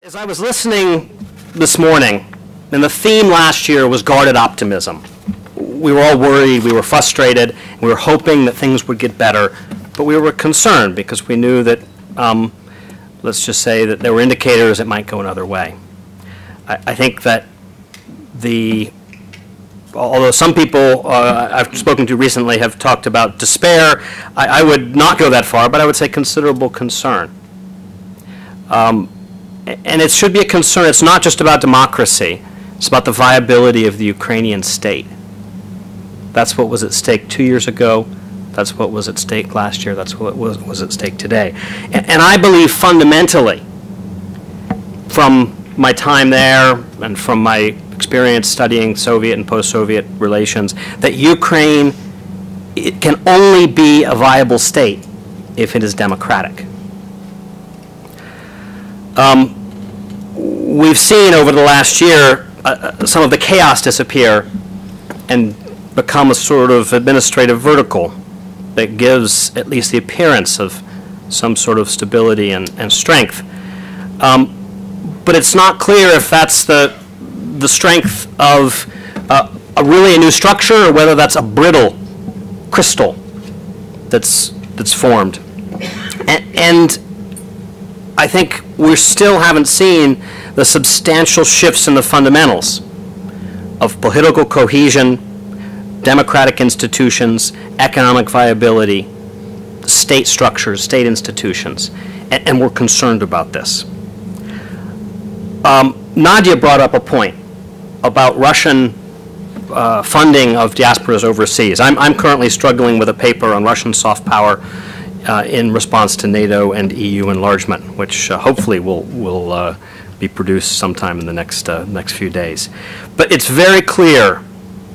As I was listening this morning, and the theme last year was guarded optimism. We were all worried, we were frustrated, we were hoping that things would get better, but we were concerned because we knew that, let's just say that there were indicators it might go another way. I think that although some people I've spoken to recently have talked about despair, I would not go that far, but I would say considerable concern. And it should be a concern. It's not just about democracy. It's about the viability of the Ukrainian state. That's what was at stake 2 years ago. That's what was at stake last year. That's what was at stake today. And I believe fundamentally, from my time there and from my experience studying Soviet and post-Soviet relations, that Ukraine, it can only be a viable state if it is democratic. We've seen over the last year some of the chaos disappear and become a sort of administrative vertical that gives at least the appearance of some sort of stability and strength. But it's not clear if that's the strength of really a new structure or whether that's a brittle crystal that's formed. And I think we still haven't seen the substantial shifts in the fundamentals of political cohesion, democratic institutions, economic viability, state structures, state institutions, and we're concerned about this. Nadia brought up a point about Russian funding of diasporas overseas. I'm currently struggling with a paper on Russian soft power in response to NATO and EU enlargement, which hopefully will be produced sometime in the next few days. But it's very clear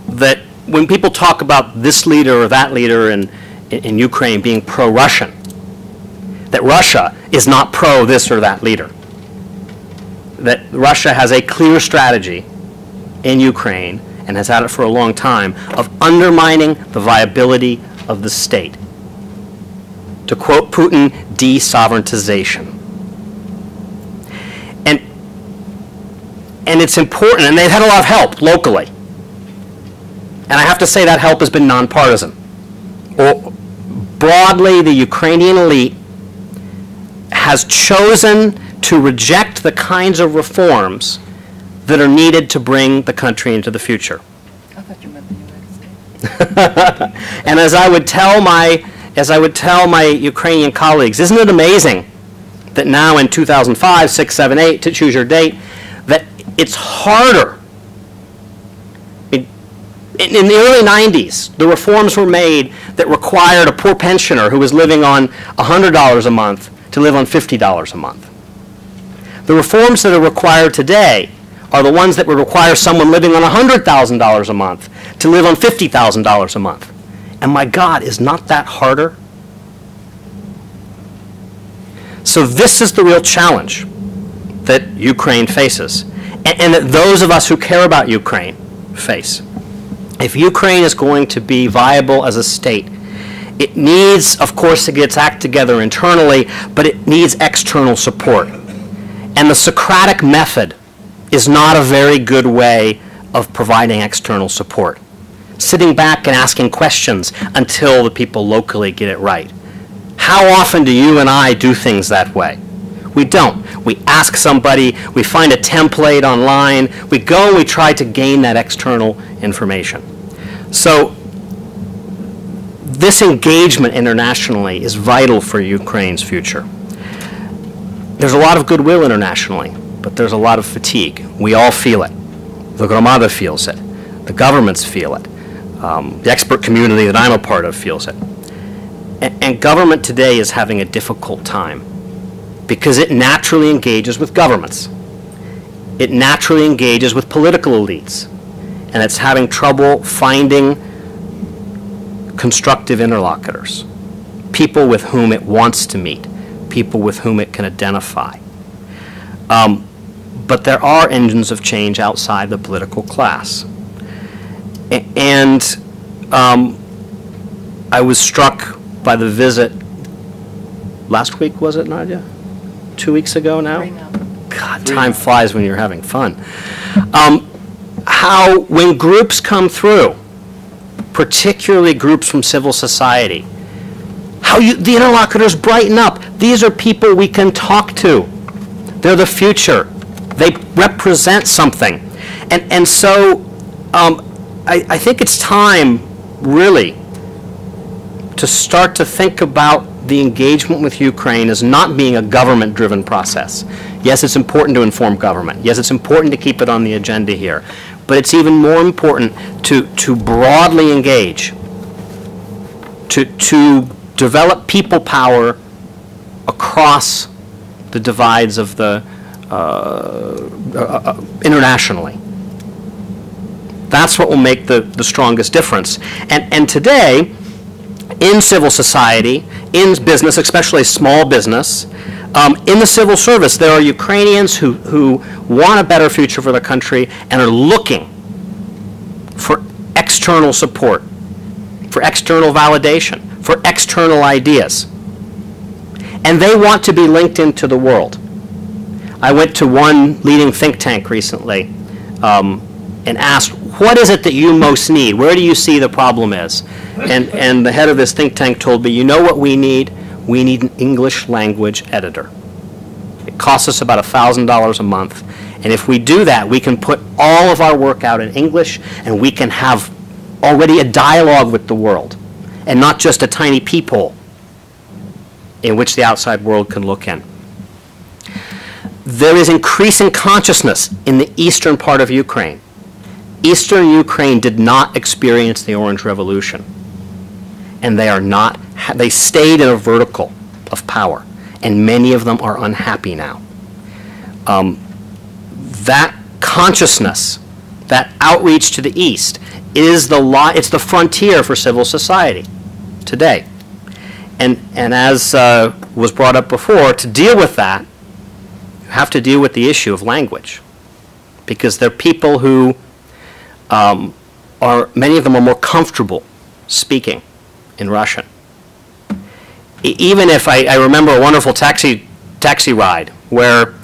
that when people talk about this leader or that leader in Ukraine being pro-Russian, that Russia is not pro this or that leader. That Russia has a clear strategy in Ukraine, and has had it for a long time, of undermining the viability of the state. To quote Putin, de-sovereigntization. And it's important, and they've had a lot of help locally. And I have to say that help has been nonpartisan. Broadly, the Ukrainian elite has chosen to reject the kinds of reforms that are needed to bring the country into the future. I thought you meant the United States. And as I would tell my Ukrainian colleagues, isn't it amazing that now in 2005, 6, 7, 8, to choose your date, that it's harder. In the early 90s, the reforms were made that required a poor pensioner who was living on $100 a month to live on $50 a month. The reforms that are required today are the ones that would require someone living on $100,000 a month to live on $50,000 a month. And my God, is not that harder? So this is the real challenge that Ukraine faces, and that those of us who care about Ukraine face. If Ukraine is going to be viable as a state, it needs, of course, to get its act together internally, but it needs external support. And the Socratic method is not a very good way of providing external support. Sitting back and asking questions until the people locally get it right. How often do you and I do things that way? We don't. We ask somebody, we find a template online, we go and we try to gain that external information. So this engagement internationally is vital for Ukraine's future. There's a lot of goodwill internationally, but there's a lot of fatigue. We all feel it. The Gromada feels it. The governments feel it. The expert community that I'm a part of feels it. And government today is having a difficult time because it naturally engages with governments. It naturally engages with political elites. And it's having trouble finding constructive interlocutors, people with whom it wants to meet, people with whom it can identify. But there are engines of change outside the political class. And I was struck by the visit last week, was it, Nadia? 2 weeks ago now? God, time flies when you're having fun. How, when groups come through, particularly groups from civil society, how the interlocutors brighten up. These are people we can talk to. They're the future. They represent something. And so I think it's time, really, to start to think about the engagement with Ukraine as not being a government-driven process. Yes, it's important to inform government. Yes, it's important to keep it on the agenda here. But it's even more important to broadly engage, to develop people power across the divides of the internationally. That's what will make the strongest difference. And today, in civil society, in business, especially small business, in the civil service, there are Ukrainians who want a better future for their country and are looking for external support, for external validation, for external ideas. And they want to be linked into the world. I went to one leading think tank recently and asked, what is it that you most need? Where do you see the problem is? And the head of this think tank told me, you know what we need? We need an English language editor. It costs us about $1,000 a month. And if we do that, we can put all of our work out in English, and we can have already a dialogue with the world, and not just a tiny peephole in which the outside world can look in. There is increasing consciousness in the eastern part of Ukraine. Eastern Ukraine did not experience the Orange Revolution. And they stayed in a vertical of power. And many of them are unhappy now. That consciousness, that outreach to the east, it's the frontier for civil society today. And as was brought up before, to deal with that, you have to deal with the issue of language. Because they're people who many of them are more comfortable speaking in Russian. Even if I remember a wonderful taxi ride where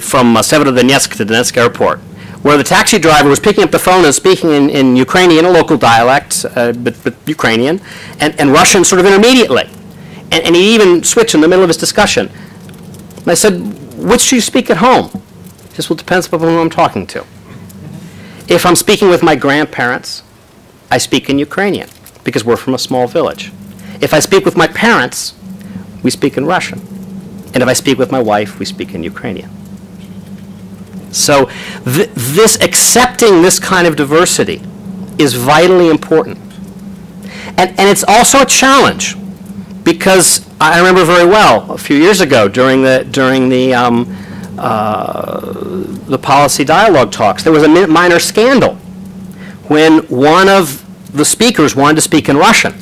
from Severodonetsk to Donetsk airport, where the taxi driver was picking up the phone and speaking in Ukrainian, a local dialect, but Ukrainian, and Russian sort of intermediately. And he even switched in the middle of his discussion. And I said, which do you speak at home? He says, well, it depends upon who I'm talking to. If I'm speaking with my grandparents, I speak in Ukrainian, because we're from a small village. If I speak with my parents, we speak in Russian. And if I speak with my wife, we speak in Ukrainian. So this accepting this kind of diversity is vitally important. And it's also a challenge, because I remember very well a few years ago during the policy dialogue talks, there was a minor scandal when one of the speakers wanted to speak in Russian.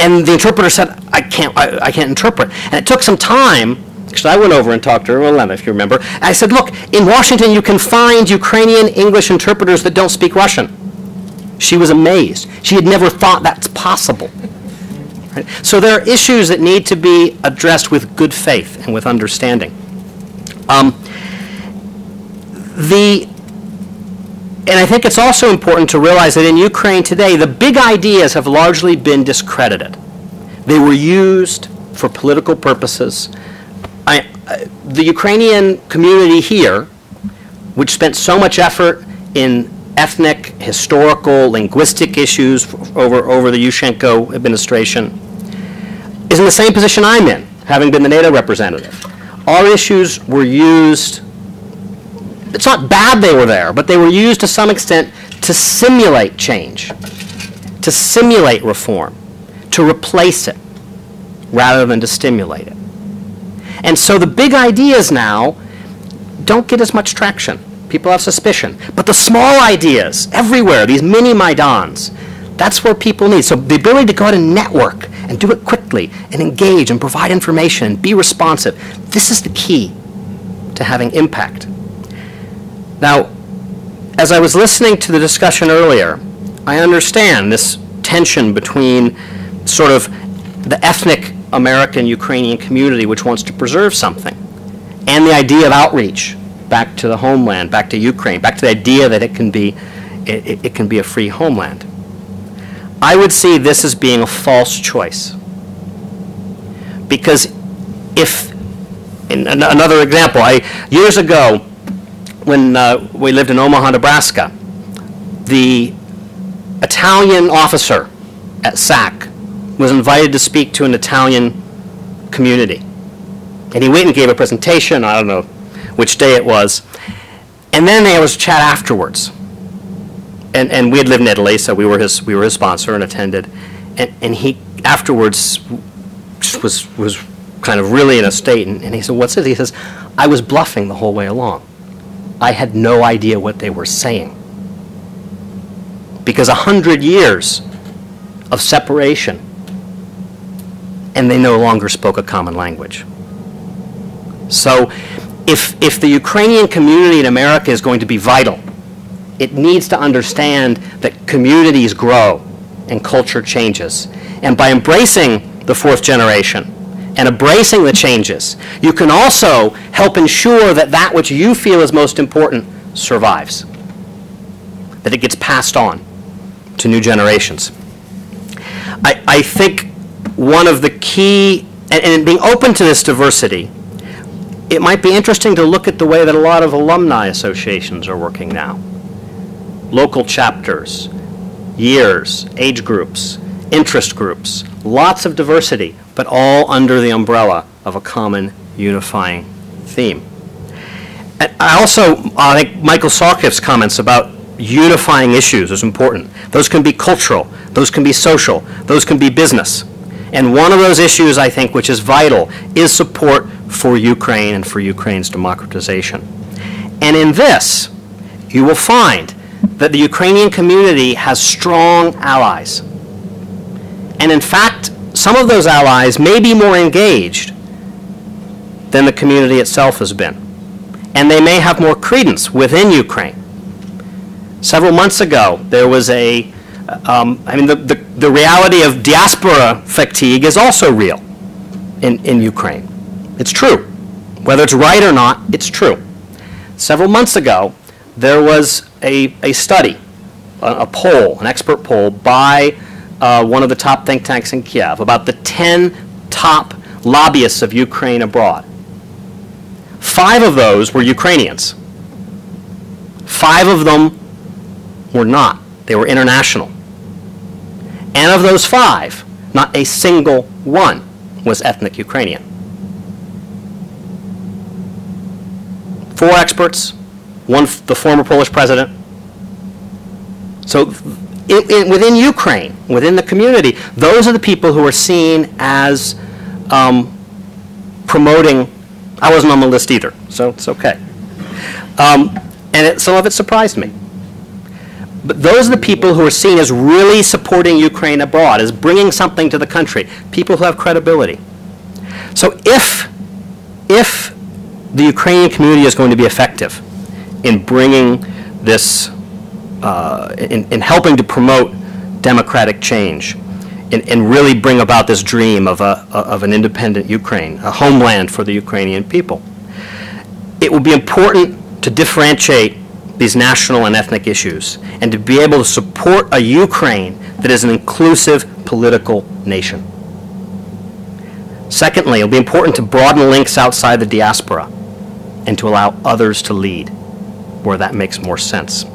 And the interpreter said, I can't interpret. And it took some time, because I went over and talked to her, Elena, if you remember. I said, look, in Washington you can find Ukrainian English interpreters that don't speak Russian. She was amazed. She had never thought that's possible. Right? So there are issues that need to be addressed with good faith and with understanding. And I think it's also important to realize that in Ukraine today, the big ideas have largely been discredited. They were used for political purposes. The Ukrainian community here, which spent so much effort in ethnic, historical, linguistic issues over the Yushchenko administration, is in the same position I'm in, having been the NATO representative. Our issues were used. It's not bad they were there, but they were used to some extent to simulate change, to simulate reform, to replace it, rather than to stimulate it. And so the big ideas now don't get as much traction. People have suspicion. But the small ideas, everywhere, these mini Maidans, that's where people need. So the ability to go out and network and do it quickly and engage and provide information and be responsive, this is the key to having impact. Now, as I was listening to the discussion earlier, I understand this tension between sort of the ethnic American Ukrainian community which wants to preserve something and the idea of outreach back to the homeland, back to Ukraine, back to the idea that it can be a free homeland. I would see this as being a false choice. Because if, in another example, years ago, when we lived in Omaha, Nebraska, the Italian officer at SAC was invited to speak to an Italian community. And he went and gave a presentation, I don't know which day it was, and then there was a chat afterwards. And we had lived in Italy, so we were his sponsor and attended. And he afterwards was kind of really in a state, and he said, "What's it?" He says, "I was bluffing the whole way along. I had no idea what they were saying." Because 100 years of separation, and they no longer spoke a common language. So if the Ukrainian community in America is going to be vital, it needs to understand that communities grow and culture changes. And by embracing the fourth generation and embracing the changes, you can also help ensure that that which you feel is most important survives, that it gets passed on to new generations. I think one of the key, and being open to this diversity, it might be interesting to look at the way that a lot of alumni associations are working now. Local chapters, years, age groups, interest groups, lots of diversity, but all under the umbrella of a common unifying theme. And I think Michael Sawkiff's comments about unifying issues is important. Those can be cultural, those can be social, those can be business. And one of those issues, I think, which is vital, is support for Ukraine and for Ukraine's democratization. And in this, you will find that the Ukrainian community has strong allies. And in fact, some of those allies may be more engaged than the community itself has been. And they may have more credence within Ukraine. Several months ago, there was the reality of diaspora fatigue is also real in Ukraine. It's true. Whether it's right or not, it's true. Several months ago, there was a study, a poll, an expert poll by one of the top think tanks in Kiev about the 10 top lobbyists of Ukraine abroad. 5 of those were Ukrainians. 5 of them were not. They were international. And of those 5, not a single one was ethnic Ukrainian. 4 experts, one the former Polish president. So within Ukraine, within the community, those are the people who are seen as promoting. I wasn't on the list either, so it's okay. And some of it surprised me. But those are the people who are seen as really supporting Ukraine abroad, as bringing something to the country, people who have credibility. So if the Ukrainian community is going to be effective in bringing this, in helping to promote democratic change, and really bring about this dream of an independent Ukraine, a homeland for the Ukrainian people, it will be important to differentiate these national and ethnic issues and to be able to support a Ukraine that is an inclusive political nation. Secondly, it will be important to broaden links outside the diaspora and to allow others to lead where that makes more sense.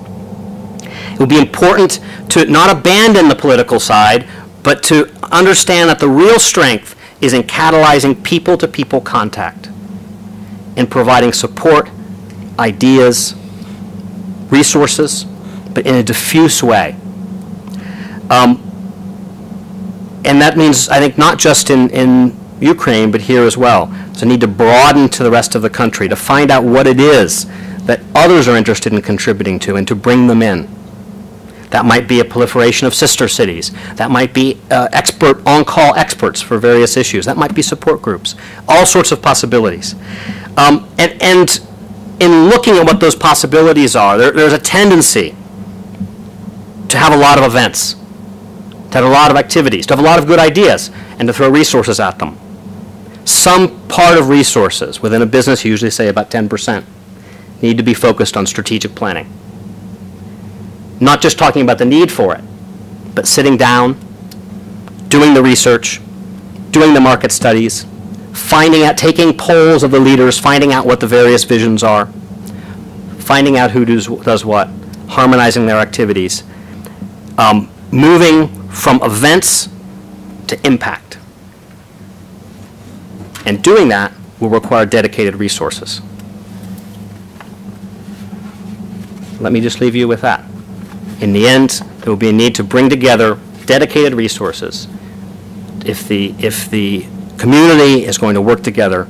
It will be important to not abandon the political side, but to understand that the real strength is in catalyzing people-to-people contact, in providing support, ideas, resources, but in a diffuse way. And that means, I think, not just in Ukraine, but here as well. So need to broaden to the rest of the country, to find out what it is that others are interested in contributing to and to bring them in. That might be a proliferation of sister cities. That might be on-call experts for various issues. That might be support groups. All sorts of possibilities. And in looking at what those possibilities are, there's a tendency to have a lot of events, to have a lot of activities, to have a lot of good ideas, and to throw resources at them. Some part of resources within a business, usually say about 10%, need to be focused on strategic planning. Not just talking about the need for it, but sitting down, doing the research, doing the market studies, finding out, taking polls of the leaders, finding out what the various visions are, finding out who does what, harmonizing their activities, moving from events to impact. And doing that will require dedicated resources. Let me just leave you with that. In the end, there will be a need to bring together dedicated resources if the community is going to work together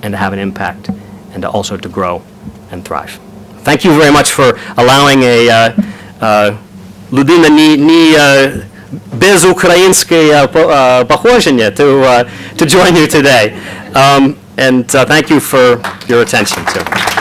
and to have an impact and to also to grow and thrive. Thank you very much for allowing a людина не без украинской походження to join you today. And thank you for your attention too.